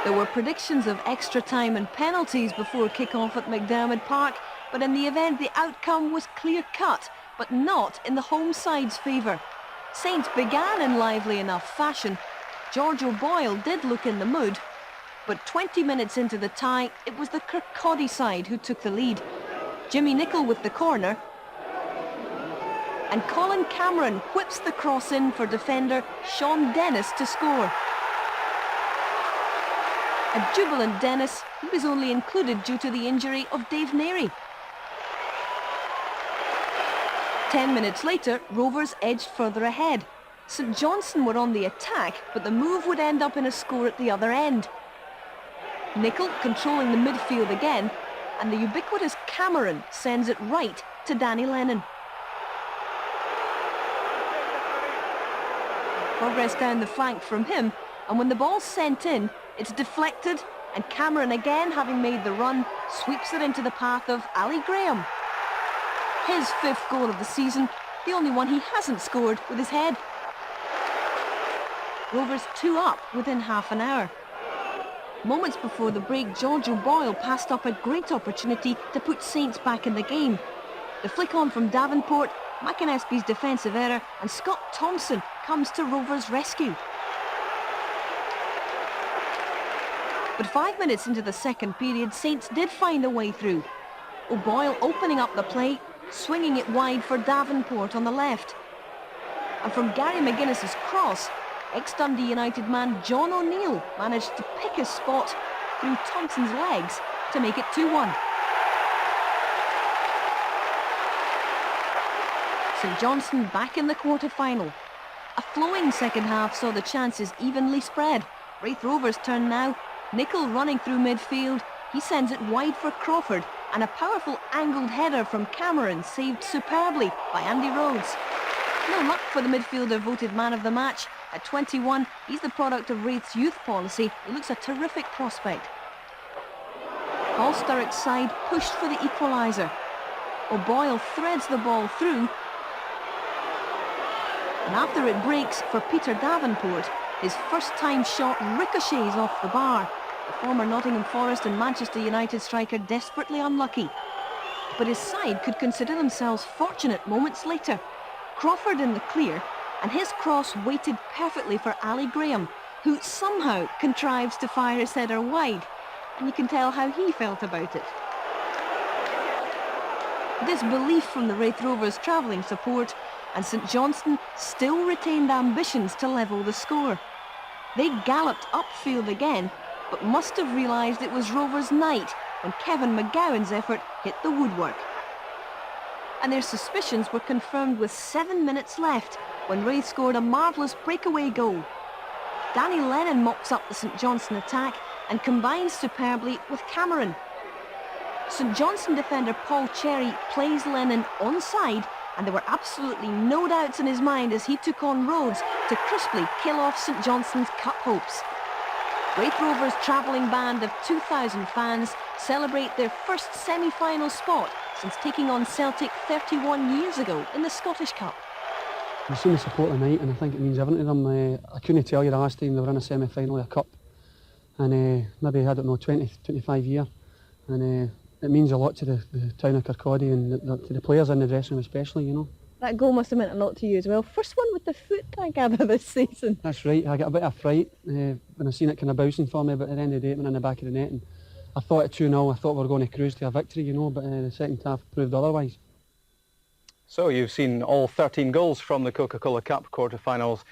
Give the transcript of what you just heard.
There were predictions of extra time and penalties before kick-off at McDiarmid Park, but in the event the outcome was clear-cut, but not in the home side's favour. Saints began in lively enough fashion. George O'Boyle did look in the mood, but 20 minutes into the tie, it was the Kirkcaldy side who took the lead. Jimmy Nicholl with the corner, and Colin Cameron whips the cross in for defender Shaun Dennis to score. A jubilant Dennis, he was only included due to the injury of Dave Neary. 10 minutes later, Rovers edged further ahead. St Johnstone were on the attack, but the move would end up in a score at the other end. Nicholl controlling the midfield again, and the ubiquitous Cameron sends it right to Danny Lennon. Progress down the flank from him, and when the ball's sent in, it's deflected, and Cameron, again having made the run, sweeps it into the path of Ali Graham. His 5th goal of the season, the only one he hasn't scored with his head. Rovers 2 up within half an hour. Moments before the break, George O'Boyle passed up a great opportunity to put Saints back in the game. The flick on from Davenport, McInnesby's defensive error, and Scott Thompson comes to Rovers' rescue. But 5 minutes into the second period, Saints did find a way through. O'Boyle opening up the play, swinging it wide for Davenport on the left. And from Gary McGuinness's cross, ex-Dundee United man John O'Neill managed to pick his spot through Thompson's legs to make it 2-1. St Johnstone back in the quarter-final. A flowing second half saw the chances evenly spread. Raith Rovers turn now. Nicholl running through midfield. He sends it wide for Crawford, and a powerful angled header from Cameron saved superbly by Andy Rhodes. No luck for the midfielder voted man of the match. At 21, he's the product of Raith's youth policy. He looks a terrific prospect. Paul Sturrock's side pushed for the equaliser. O'Boyle threads the ball through, and after it breaks for Peter Davenport, his first-time shot ricochets off the bar. The former Nottingham Forest and Manchester United striker desperately unlucky. But his side could consider themselves fortunate moments later. Crawford in the clear, and his cross waited perfectly for Ali Graham, who somehow contrives to fire his header wide, and you can tell how he felt about it. Disbelief from the Raith Rovers' travelling support, and St Johnstone still retained ambitions to level the score. They galloped upfield again, but must have realised it was Rovers' night when Kevin McGowan's effort hit the woodwork. And their suspicions were confirmed with 7 minutes left when Raith scored a marvellous breakaway goal. Danny Lennon mops up the St Johnstone attack and combines superbly with Cameron. St Johnstone defender Paul Cherry plays Lennon onside, and there were absolutely no doubts in his mind as he took on Rhodes to crisply kill off St Johnstone's cup hopes. Raith Rovers' travelling band of 2,000 fans celebrate their first semi-final spot since taking on Celtic 31 years ago in the Scottish Cup. I've seen the support tonight, and I think it means everything to them. I couldn't tell you the last time they were in a semi-final of a cup, and maybe, I don't know, 20, 25 years, and it means a lot to the town of Kirkcaldy and to the players in the dressing room especially, you know. That goal must have meant a lot to you as well. First one with the foot, I gather, this season. That's right. I got a bit of fright when I seen it kind of bouncing for me, but at the end of the day it went in the back of the net, and I thought at 2-0, I thought we were going to cruise to a victory, you know, but the second half proved otherwise. So you've seen all 13 goals from the Coca-Cola Cup quarter-finals.